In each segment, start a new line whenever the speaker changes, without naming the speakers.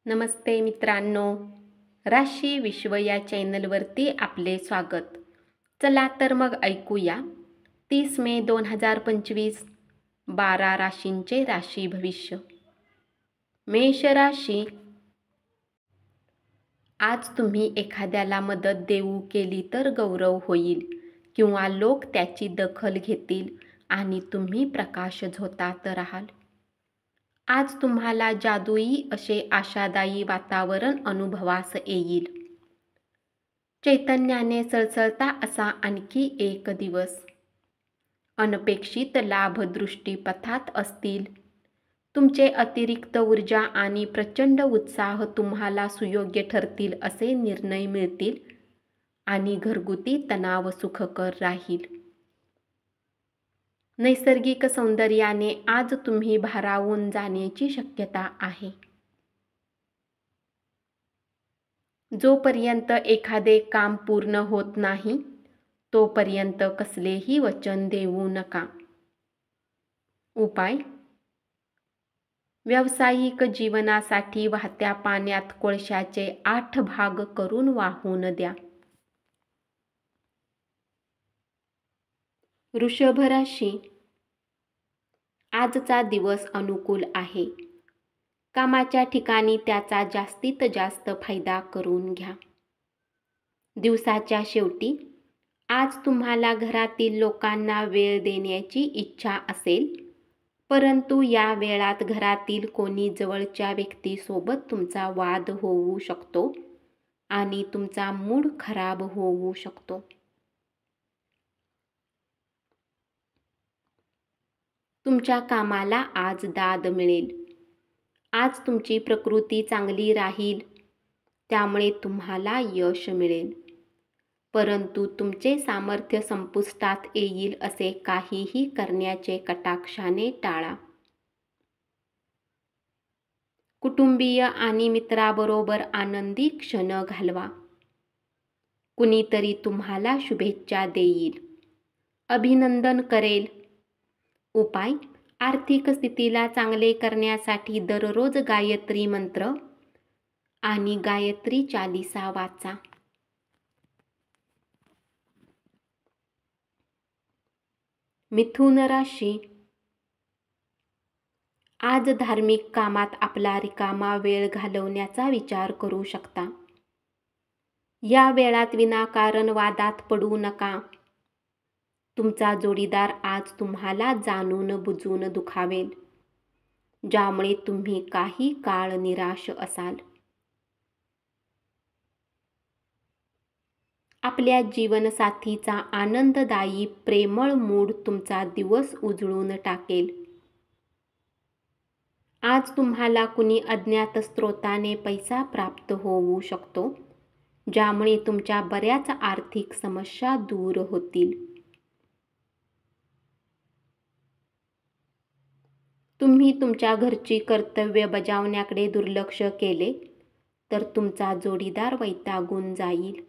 नमस्ते मित्रांनो, राशी विश्व या चॅनलवरती आपले स्वागत. चला तर मग ऐकूया 30 मे 2025 12 राशींचे राशी भविष्य. मेष राशी. आज तुम्ही एखाद्याला मदत देऊ केली तर गौरव होईल किंवा लोक त्याची दखल घेतील आणि तुम्ही प्रकाशझोतात राहाल. आज तुम्हाला जादुई असे आशादायी वातावरण अनुभवास येईल. चैतन्याने सळसळता असा आणखी एक दिवस. अनपेक्षित लाभ दृष्टीपथात असतील. तुमचे अतिरिक्त ऊर्जा आणि प्रचंड उत्साह तुम्हाला सुयोग्य ठरतील असे निर्णय मिळतील आणि घरगुती तणाव सुखकर राहील. नैसर्गिक सौंदर्याने आज तुम्ही भारावून जाण्याची शक्यता आहे. जोपर्यंत एखादे काम पूर्ण होत नाही तोपर्यंत कसलेही वचन देऊ नका. उपाय. व्यावसायिक जीवनासाठी वाहत्या पाण्यात कोळशाचे 8 भाग करून वाहून द्या. वृषभ राशी. आजचा दिवस अनुकूल आहे. कामाच्या ठिकाणी त्याचा जास्तीत जास्त फायदा करून घ्या. दिवसाच्या शेवटी आज तुम्हाला घरातील लोकांना वेळ देण्याची इच्छा असेल, परंतु या वेळात घरातील कोणी जवळच्या व्यक्तीसोबत तुमचा वाद होऊ शकतो आणि तुमचा मूड खराब होऊ शकतो. तुमच्या कामाला आज दाद मिळेल. आज तुमची प्रकृती चांगली राहील, त्यामुळे तुम्हाला यश मिळेल. परंतु तुमचे सामर्थ्य संपुष्टात येईल असे काहीही करण्याचे कटाक्षाने टाळा. कुटुंबीय आणि मित्राबरोबर आनंदी क्षण घालवा. कुणीतरी तुम्हाला शुभेच्छा देईल, अभिनंदन करेल. उपाय. आर्थिक स्थितीला चांगले करण्यासाठी दररोज गायत्री मंत्र आणि गायत्री चालीसा वाचा. मिथुन राशी. आज धार्मिक कामात आपला रिकामा वेळ घालवण्याचा विचार करू शकता. या वेळात विनाकारण वादात पडू नका. तुमचा जोडीदार आज तुम्हाला जाणून बुजून दुखावेल, ज्यामुळे तुम्ही काही काळ निराश असाल. आपल्या जीवनसाथीचा आनंददायी प्रेमळ मूड तुमचा दिवस उजळून टाकेल. आज तुम्हाला कुणी अज्ञात स्रोताने पैसा प्राप्त होऊ शकतो, ज्यामुळे तुमच्या बऱ्याच आर्थिक समस्या दूर होतील. तुम्ही तुमच्या घरची कर्तव्य बजावण्याकडे दुर्लक्ष केले तर तुमचा जोडीदार वैतागून जाईल.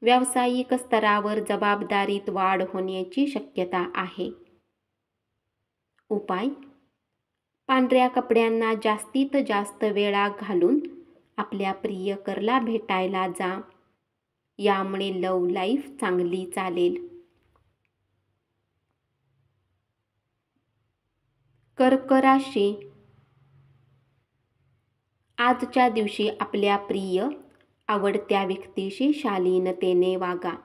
व्यावसायिक स्तरावर जबाबदारीत वाढ होण्याची शक्यता आहे. उपाय. पांढऱ्या कपड्यांना जास्तीत जास्त वेळा घालून आपल्या प्रियकरला भेटायला जा. यामुळे लव्ह लाईफ चांगली चालेल. कर्क राशी. आजच्या दिवशी आपल्या प्रिय आवडत्या व्यक्तीशी शालीनतेने वागा.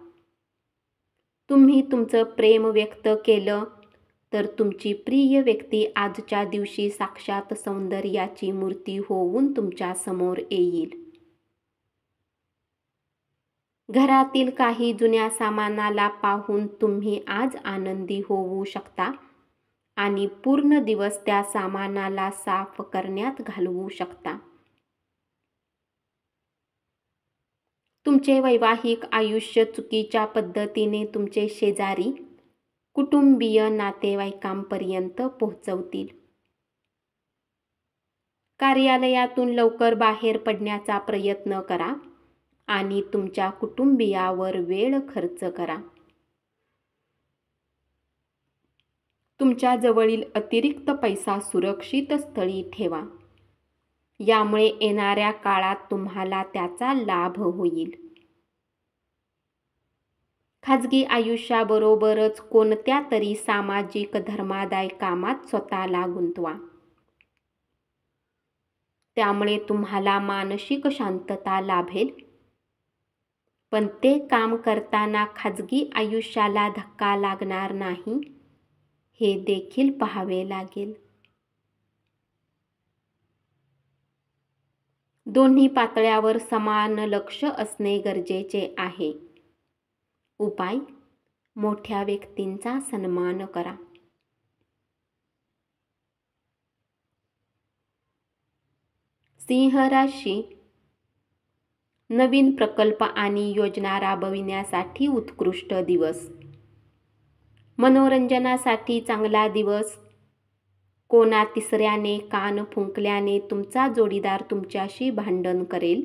तुम्ही तुमचं प्रेम व्यक्त केलं तर तुमची प्रिय व्यक्ती आजच्या दिवशी साक्षात सौंदर्याची मूर्ती होऊन तुमच्या समोर येईल. घरातील काही जुन्या सामानाला पाहून तुम्ही आज आनंदी होऊ शकता आणि पूर्ण दिवस त्या सामानाला साफ करण्यात घालवू शकता. तुमचे वैवाहिक आयुष्य चुकीच्या पद्धतीने तुमचे शेजारी, कुटुंबीय नातेवाईकांपर्यंत पोहोचवतील. कार्यालयातून लवकर बाहेर पडण्याचा प्रयत्न करा आणि तुमच्या कुटुंबियावर वेळ खर्च करा. तुमच्या जवळील अतिरिक्त पैसा सुरक्षित स्थळी ठेवा. यामुळे येणाऱ्या काळात तुम्हाला त्याचा लाभ होईल. खाजगी आयुष्याबरोबरच कोणत्या तरी सामाजिक धर्मादाय कामात स्वतःला गुंतवा. त्यामुळे तुम्हाला मानसिक शांतता लाभेल. पण ते काम करताना खाजगी आयुष्याला धक्का लागणार नाही हे देखील पाहावे लागेल. दोन्ही पातळ्यावर समान लक्ष असणे गरजेचे आहे. उपाय: मोठ्या व्यक्तींचा सन्मान करा. सिंह राशी, नवीन प्रकल्प आणि योजना राबविण्यासाठी उत्कृष्ट दिवस. मनोरंजनासाठी चांगला दिवस. कोणा तिसऱ्याने कान फुंकल्याने तुमचा जोडीदार तुमच्याशी भांडण करेल,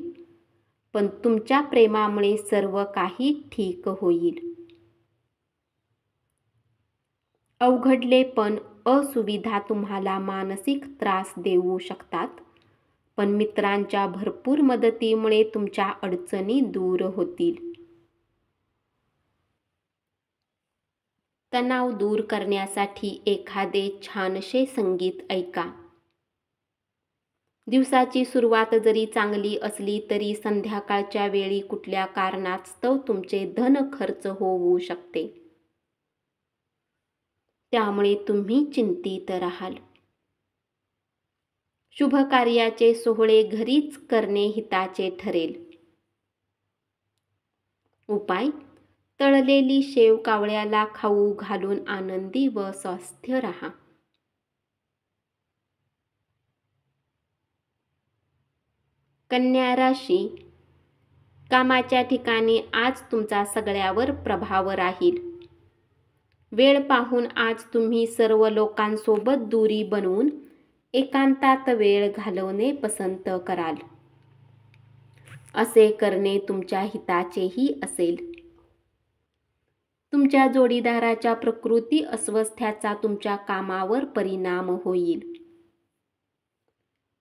पण तुमच्या प्रेमामुळे सर्व काही ठीक होईल. अवघडले पण असुविधा तुम्हाला मानसिक त्रास देऊ शकतात, पण मित्रांच्या भरपूर मदतीमुळे तुमच्या अडचणी दूर होतील. तणाव दूर करण्यासाठी एखादे छानसे संगीत ऐका. दिवसाची सुरुवात जरी चांगली असली तरी संध्याकाळच्या वेळी कुठल्या कारणास्तव तुमचे धन खर्च होऊ शकते. त्यामुळे तुम्ही चिंतित राहाल. शुभ कार्याचे सोहळे घरीच करणे हिताचे ठरेल. उपाय: तळलेली शेव कावळ्याला खाऊ घालून आनंदी व स्वस्थ राहा. कन्या राशी, कामाच्या ठिकाणी आज तुमचा सगळ्यावर प्रभाव राहील. वेळ पाहून आज तुम्ही सर्व लोकांसोबत दूरी बनवून एकांतात वेळ घालवणे पसंत कराल. असे करणे तुमच्या हिताचेही असेल. तुमच्या जोडीदाराच्या प्रकृती अस्वास्थ्याचा तुमच्या कामावर परिणाम होईल.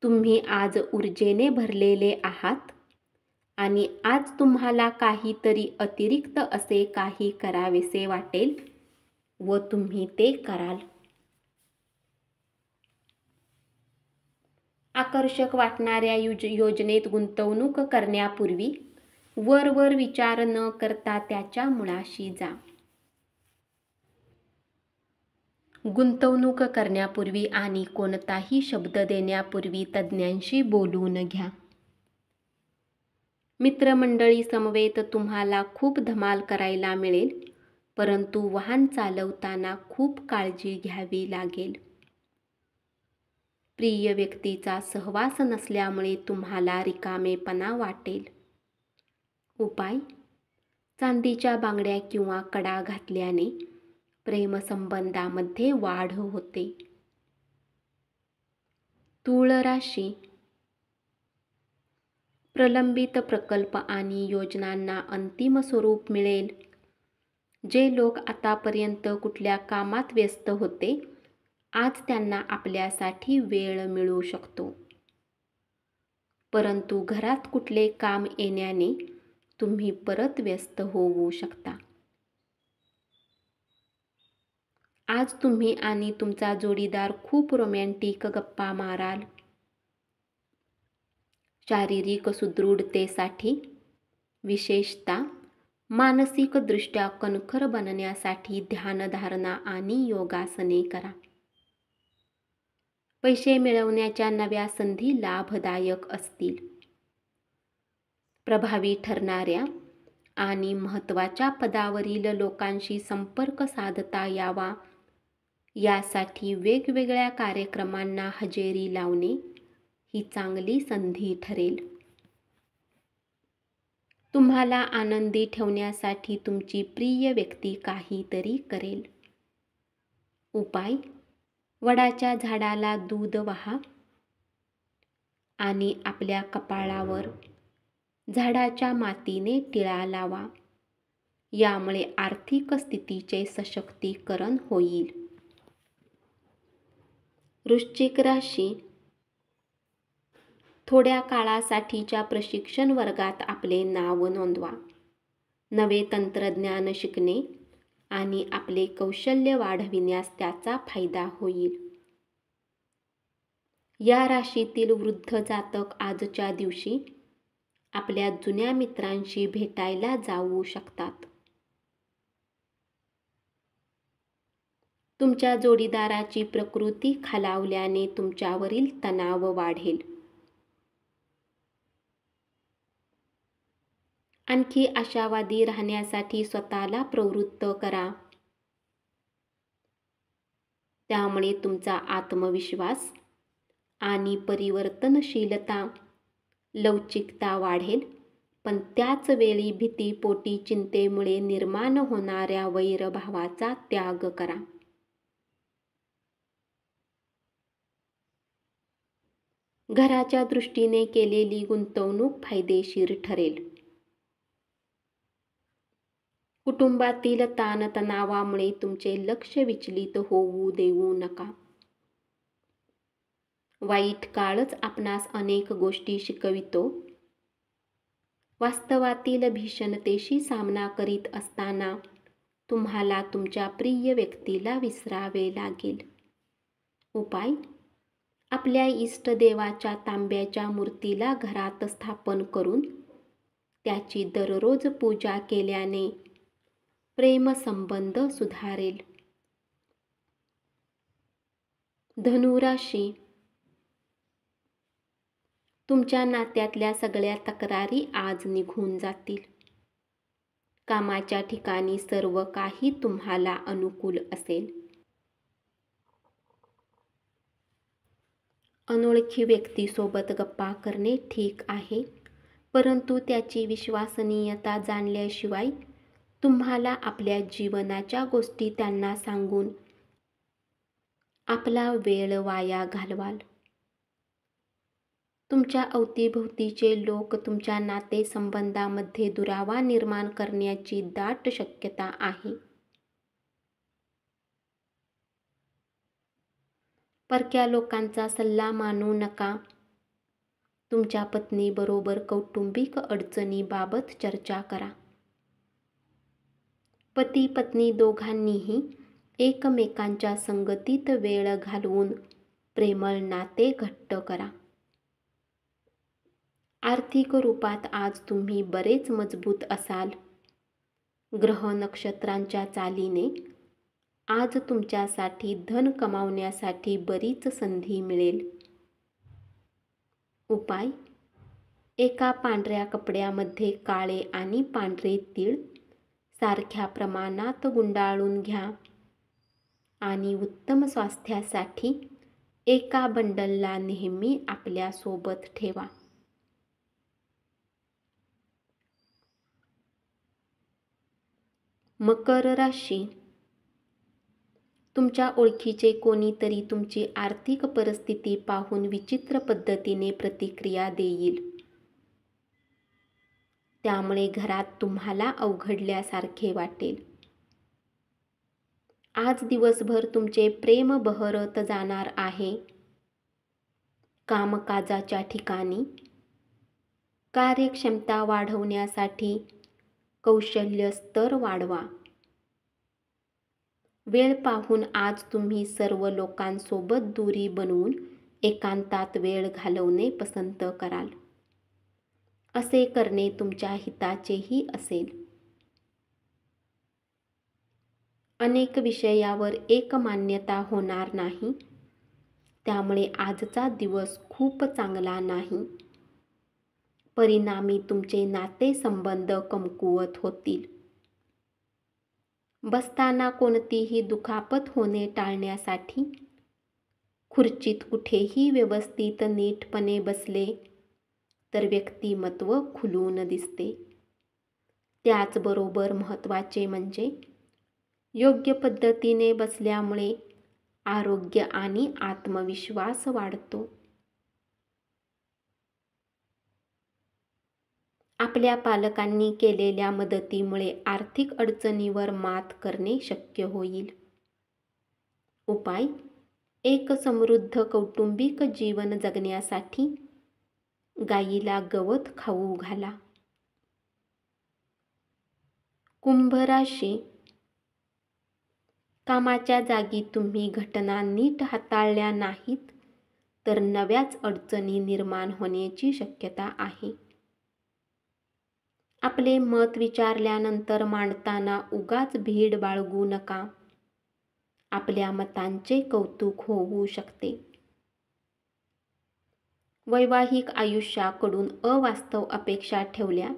तुम्ही आज ऊर्जेने भरलेले आहात आणि आज तुम्हाला काहीतरी अतिरिक्त असे काही करावेसे वाटेल व तुम्ही ते कराल. आकर्षक वाटणाऱ्या योजनेत गुंतवणूक करण्यापूर्वी वरवर विचार न करता त्याच्या मुळाशी जा. गुंतवणूक करण्यापूर्वी आणि कोणताही शब्द देण्यापूर्वी तज्ज्ञांशी बोलून घ्या. मित्रमंडळी समवेत तुम्हाला खूप धमाल करायला मिळेल, परंतु वाहन चालवताना खूप काळजी घ्यावी लागेल. प्रिय व्यक्तीचा सहवास नसल्यामुळे तुम्हाला रिकामेपणा वाटेल. उपाय: चांदीच्या बांगड्या किंवा कडा घातल्याने प्रेमसंबंधामध्ये वाढ होते. तूळ राशी, प्रलंबित प्रकल्प आणि योजनांना अंतिम स्वरूप मिळेल. जे लोक आतापर्यंत कुठल्या कामात व्यस्त होते, आज त्यांना आपल्यासाठी वेळ मिळू शकतो. परंतु घरात कुठले काम येण्याने तुम्ही परत व्यस्त होऊ शकता. आज तुम्ही आणि तुमचा जोडीदार खूप रोमॅन्टिक गप्पा माराल. शारीरिक सुदृढतेसाठी, विशेषतः मानसिकदृष्ट्या कणखर बनण्यासाठी ध्यानधारणा आणि योगासने करा. पैसे मिळवण्याच्या नव्या संधी लाभदायक असतील. प्रभावी ठरणाऱ्या आणि महत्त्वाच्या पदावरील लोकांशी संपर्क साधता यावा यासाठी वेगवेगळ्या कार्यक्रमांना हजेरी लावणे ही चांगली संधी ठरेल. तुम्हाला आनंदी ठेवण्यासाठी तुमची प्रिय व्यक्ती काहीतरी करेल. उपाय: वडाच्या झाडाला दूध वाहा आणि आपल्या कपाळावर झाडाच्या मातीने टिळा लावा. यामुळे आर्थिक स्थितीचे सशक्तीकरण होईल. वृश्चिक राशी, थोड्या काळासाठीच्या प्रशिक्षण वर्गात आपले नाव नोंदवा. नवे तंत्रज्ञान शिकणे आणि आपले कौशल्य वाढविण्यास त्याचा फायदा होईल. या राशीतील वृद्ध जातक आजच्या दिवशी आपल्या जुन्या मित्रांशी भेटायला जाऊ शकतात. तुमच्या जोडीदाराची प्रकृती खालावल्याने तुमच्यावरील तणाव वाढेल. आणखी आशावादी राहण्यासाठी स्वतःला प्रवृत्त करा. त्यामुळे तुमचा आत्मविश्वास आणि परिवर्तनशीलता, लवचिकता वाढेल. पण त्याच वेळी भीतीपोटी चिंतेमुळे निर्माण होणाऱ्या वैरभावाचा त्याग करा. घराच्या दृष्टीने केलेली गुंतवणूक फायदेशीर ठरेल. कुटुंबातील ताणतणावामुळे तुमचे लक्ष विचलित होऊ देऊ नका. वाईट काळच आपणास अनेक गोष्टी शिकवितो. वास्तवातील भीषणतेशी सामना करीत असताना तुम्हाला तुमच्या प्रिय व्यक्तीला विसरावे लागेल. उपाय: आपल्या इष्टदेवाच्या तांब्याच्या मूर्तीला घरात स्थापन करून त्याची दररोज पूजा केल्याने प्रेमसंबंध सुधारेल. धनुराशी, तुमच्या नात्यातल्या सगळ्या तक्रारी आज निघून जातील. कामाच्या ठिकाणी सर्व काही तुम्हाला अनुकूल असेल. अनोळखी व्यक्तीसोबत गप्पा करणे ठीक आहे, परंतु त्याची विश्वसनीयता जाणल्याशिवाय तुम्हाला आपल्या जीवनाच्या गोष्टी त्यांना सांगून आपला वेळ वाया घालवाल. तुमच्या अवतीभोवतीचे लोक तुमच्या नातेसंबंधामध्ये दुरावा निर्माण करण्याची दाट शक्यता आहे. परक्या लोकांचा सल्ला मानू नका. तुमच्या पत्नीबरोबर कौटुंबिक अडचणीबाबत चर्चा करा. पती पत्नी दोघांनीही एकमेकांच्या संगतीत वेळ घालवून प्रेमळ नाते घट्ट करा. आर्थिक रूपात आज तुम्ही बरेच मजबूत असाल. ग्रह नक्षत्रांच्या चालीने आज तुमच्यासाठी धन कमावण्यासाठी बरीच संधी मिळेल. उपाय: एका पांढऱ्या कपड्यामध्ये काळे आणि पांढरे तीळ सारख्या प्रमाणात गुंडाळून घ्या आणि उत्तम स्वास्थ्यासाठी एका बंडलला नेहमी आपल्या सोबत ठेवा. मकर राशी, तुमच्या ओळखीचे कोणीतरी तुमची आर्थिक परिस्थिती पाहून विचित्र पद्धतीने प्रतिक्रिया देईल. त्यामुळे घरात तुम्हाला अवघडल्यासारखे वाटेल. आज दिवसभर तुमचे प्रेम बहरत जाणार आहे. कामकाजाच्या ठिकाणी कार्यक्षमता वाढवण्यासाठी कौशल्य स्तर वाढवा. वेळ पाहून आज तुम्ही सर्व लोकांसोबत दूरी बनवून एकांतात वेळ घालवणे पसंत कराल. असे करणे तुमच्या हिताचेही असेल. अनेक विषयावर एकमान्यता होणार नाही, त्यामुळे आजचा दिवस खूप चांगला नाही. परिणामी तुमचे नातेसंबंध कमकुवत होतील. बसताना कोणतीही दुखापत होणे टाळण्यासाठी खुर्चीत कुठेही व्यवस्थित नीटपणे बसले तर व्यक्तिमत्व खुलून दिसते. त्याचबरोबर महत्त्वाचे म्हणजे योग्य पद्धतीने बसल्यामुळे आरोग्य आणि आत्मविश्वास वाढतो. आपल्या पालकांनी केलेल्या मदतीमुळे आर्थिक अडचणीवर मात करणे शक्य होईल. उपाय: एक समृद्ध कौटुंबिक जीवन जगण्यासाठी गायीला गवत खाऊ घाला. कुंभ राशी. कामाच्या जागी तुम्ही घटना नीट हाताळल्या नाहीत तर नव्याच अडचणी निर्माण होण्याची शक्यता आहे. आपले मत विचारल्यानंतर मांडताना उगाच भीड बाळगू नका. आपल्या मतांचे कौतुक होऊ शकते. वैवाहिक आयुष्याकडून अवास्तव अपेक्षा ठेवल्या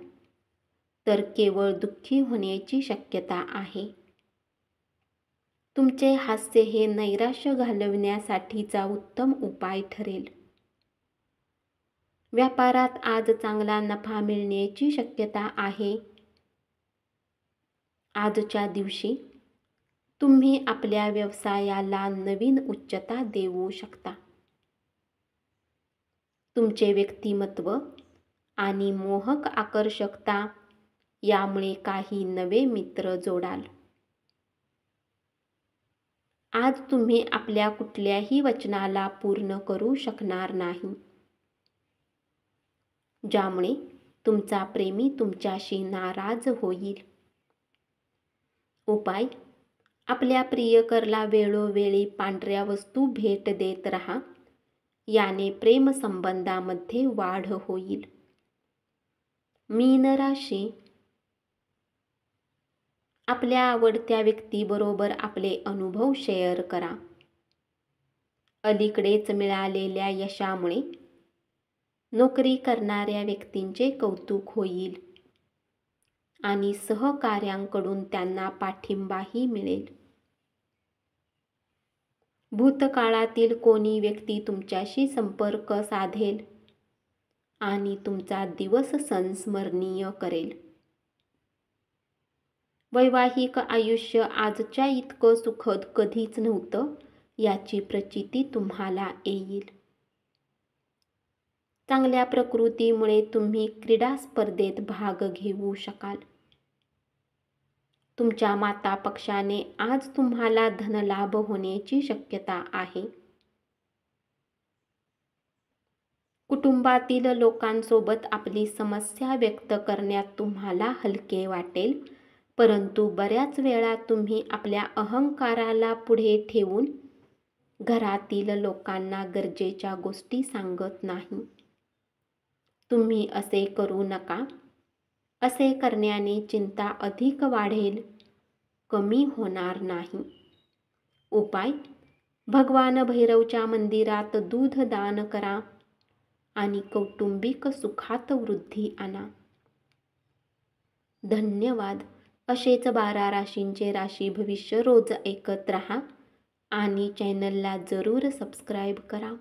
तर केवळ दुःखी होण्याची शक्यता आहे. तुमचे हास्य हे नैराश्य घालवण्यासाठीचा उत्तम उपाय ठरेल. व्यापारात आज चांगला नफा मिळण्याची शक्यता आहे. आजच्या दिवशी तुम्ही आपल्या व्यवसायाला नवीन उच्चता देऊ शकता. तुमचे व्यक्तिमत्व आणि मोहक आकर्षकता यामुळे काही नवे मित्र जोडाल. आज तुम्ही आपल्या कुठल्याही वचनाला पूर्ण करू शकणार नाही, ज्यामुळे तुमचा प्रेमी तुमच्याशी नाराज होईल. उपाय: आपल्या प्रियकरला वेळोवेळी पांढऱ्या वस्तू भेट देत राहा. याने प्रेमसंबंधामध्ये वाढ होईल. मीन राशी. आपल्या आवडत्या व्यक्तीबरोबर आपले अनुभव शेअर करा. अलीकडेच मिळालेल्या यशामुळे नोकरी करणाऱ्या व्यक्तींचे कौतुक होईल आणि सहकाऱ्यांकडून त्यांना पाठिंबाही मिळेल. भूतकाळातील कोणी व्यक्ती तुमच्याशी संपर्क साधेल आणि तुमचा दिवस संस्मरणीय करेल. वैवाहिक आयुष्य आजच्या इतकं सुखद कधीच नव्हतं याची प्रचिती तुम्हाला येईल. चांगल्या प्रकृतीमुळे तुम्ही क्रीडा स्पर्धेत भाग घेऊ शकाल. तुमच्या माता पक्षाने आज तुम्हाला धनलाभ होण्याची शक्यता आहे. कुटुंबातील लोकांसोबत आपली समस्या व्यक्त करण्यात तुम्हाला हलके वाटेल, परंतु बऱ्याच वेळा तुम्ही आपल्या अहंकाराला पुढे ठेवून घरातील लोकांना गरजेच्या गोष्टी सांगत नाही. तुम्ही असे करू नका. असे करण्याने चिंता अधिक वाढेल, कमी होणार नाही. उपाय: भगवान भैरवच्या मंदिरात दूध दान करा आणि कौटुंबिक सुखात वृद्धी आणा. धन्यवाद. असेच 12 राशींचे राशी भविष्य रोज ऐकत रहा आणि चॅनलला जरूर सबस्क्राईब करा.